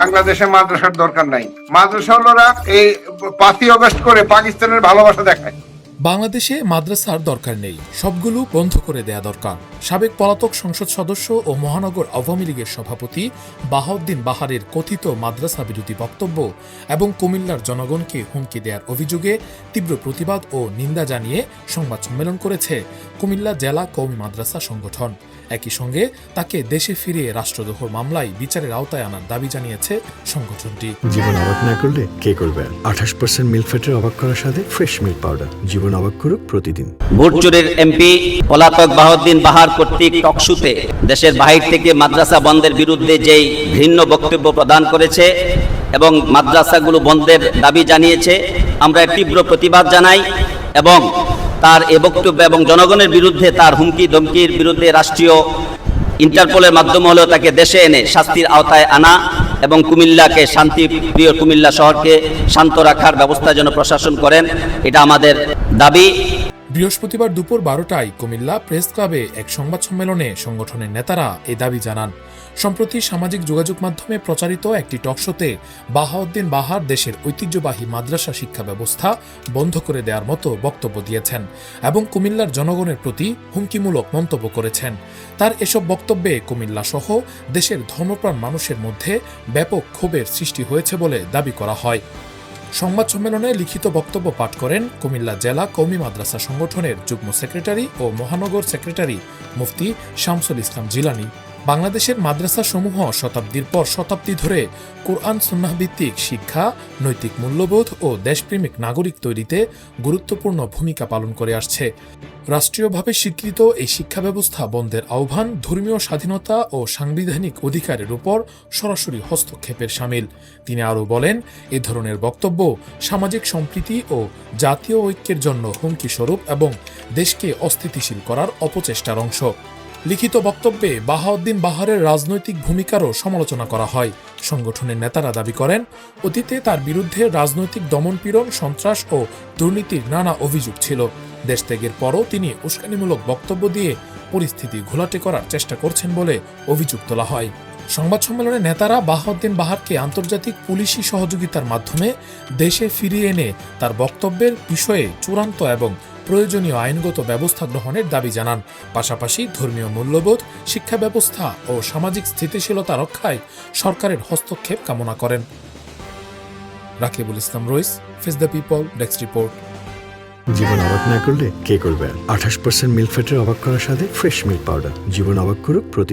বাংলাদেশে মাদ্রাসার দরকার নাই। মাদ্রাসাওয়ালারা এই 5ই আগস্ট করে পাকিস্তানের ভালোবাসা দেখায়। বাংলাদেশে মাদ্রাসার দরকার নেই, সবগুলো বন্ধ করে দেয়া দরকার। সাবেক পলাতক সংসদ সদস্য ও মহানগর আওয়ামী লীগের সভাপতি বাহাউদ্দিন বাহারের কথিত মাদ্রাসা বিরোধী বক্তব্য এবং কুমিল্লার জনগণকে হুমকি দেওয়ার অভিযোগে তীব্র প্রতিবাদ ও নিন্দা জানিয়ে সংবাদ সম্মেলন করেছে কুমিল্লা জেলা কওমি মাদ্রাসা সংগঠন। একই সঙ্গে তাকে দেশে ফিরিয়ে রাষ্ট্রদ্রোহ মামলায় বিচারের আওতায় আনার দাবি জানিয়েছে সংগঠনটি। জীবন অবাক না করলে কে করবে? 28% মিল্ক ফ্যাটের অবাক করার সাথে ফ্রেশ মিল্ক পাউডার। জীবন অবাক করুক প্রতিদিন। ভোট চোরের এমপি পলাতক বাহাউদ্দিন বাহার কর্তৃক টকশুতে দেশের বাহির থেকে মাদ্রাসা বন্ধের বিরুদ্ধে যেই ঘৃণ্য বক্তব্য প্রদান করেছে এবং মাদ্রাসাগুলো বন্ধের দাবি জানিয়েছে, আমরা তীব্র প্রতিবাদ জানাই এবং তার এ বক্তব্য এবং জনগণের বিরুদ্ধে তার হুমকি ধমকির বিরুদ্ধে রাষ্ট্রীয় ইন্টারপোলের মাধ্যমে হলেও তাকে দেশে এনে শাস্তির আওতায় আনা এবং কুমিল্লাকে শান্তিপ্রিয় কুমিল্লা শহরকে শান্ত রাখার ব্যবস্থা যেন প্রশাসন করেন, এটা আমাদের দাবি। বৃহস্পতিবার দুপুর 12টায় কুমিল্লা প্রেস ক্লাবে এক সংবাদ সম্মেলনে সংগঠনের নেতারা এই দাবি জানান। সম্প্রতি সামাজিক যোগাযোগ মাধ্যমে প্রচারিত একটি টকশোতে বাহাউদ্দিন বাহার দেশের ঐতিহ্যবাহী মাদ্রাসা শিক্ষা ব্যবস্থা বন্ধ করে দেওয়ার মতো বক্তব্য দিয়েছেন এবং কুমিল্লার জনগণের প্রতি হুমকিমূলক মন্তব্য করেছেন। তার এসব বক্তব্যে কুমিল্লা সহ দেশের ধর্মপ্রাণ মানুষের মধ্যে ব্যাপক ক্ষোভের সৃষ্টি হয়েছে বলে দাবি করা হয়। সংবাদ সম্মেলনে লিখিত বক্তব্য পাঠ করেন কুমিল্লা জেলা কওমি মাদ্রাসা সংগঠনের যুগ্ম সেক্রেটারি ও মহানগর সেক্রেটারি মুফতি শামসুল ইসলাম জিলানী। বাংলাদেশের মাদ্রাসা সমূহ শতাব্দীর পর শতাব্দী ধরে কোরআন সুন্নাহ ভিত্তিক শিক্ষা, নৈতিক মূল্যবোধ ও দেশপ্রেমিক নাগরিক তৈরিতে গুরুত্বপূর্ণ ভূমিকা পালন করে আসছে। রাষ্ট্রীয়ভাবে স্বীকৃত এই শিক্ষা ব্যবস্থা বন্ধের আহ্বান ধর্মীয় স্বাধীনতা ও সাংবিধানিক অধিকারের উপর সরাসরি হস্তক্ষেপের শামিল। তিনি আরও বলেন, এ ধরনের বক্তব্য সামাজিক সম্প্রীতি ও জাতীয় ঐক্যের জন্য হুমকি স্বরূপ এবং দেশকে অস্থিতিশীল করার অপচেষ্টার অংশ। লিখিত বক্তব্যে বাহাউদ্দিন বাহারের রাজনৈতিক ভূমিকারও সমালোচনা করা হয়। সংগঠনের নেতারা দাবি করেন, অতীতে তার বিরুদ্ধে রাজনৈতিক দমনপীড়ন, সন্ত্রাস ও দুর্নীতির নানা অভিযোগ ছিল। দেশত্যাগের পরও তিনি উস্কানিমূলক বক্তব্য দিয়ে পরিস্থিতি ঘোলাটে করার চেষ্টা করছেন বলে অভিযোগ তোলা হয়। সংবাদ সম্মেলনে নেতারা বাহাউদ্দিন বাহারকে আন্তর্জাতিক পুলিশি সহযোগিতার মাধ্যমে দেশে ফিরিয়ে এনে তার বক্তব্যের বিষয়ে চূড়ান্ত এবং প্রয়োজনীয় আইনগত ব্যবস্থা গ্রহণের দাবি জানান। পাশাপাশি ধর্মীয় মূল্যবোধ, শিক্ষা ব্যবস্থা ও সামাজিক স্থিতিশীলতা রক্ষায় সরকারের হস্তক্ষেপ কামনা করেন। Rakibul Islam Rais, face the people, desk report. জীবন অবাক না করলে কে করবে? 28% মিল্ক ফ্যাটের অবাক করার সাথে ফ্রেশ মিল্ক পাউডার। জীবন অবাক করুক প্রতিদিন।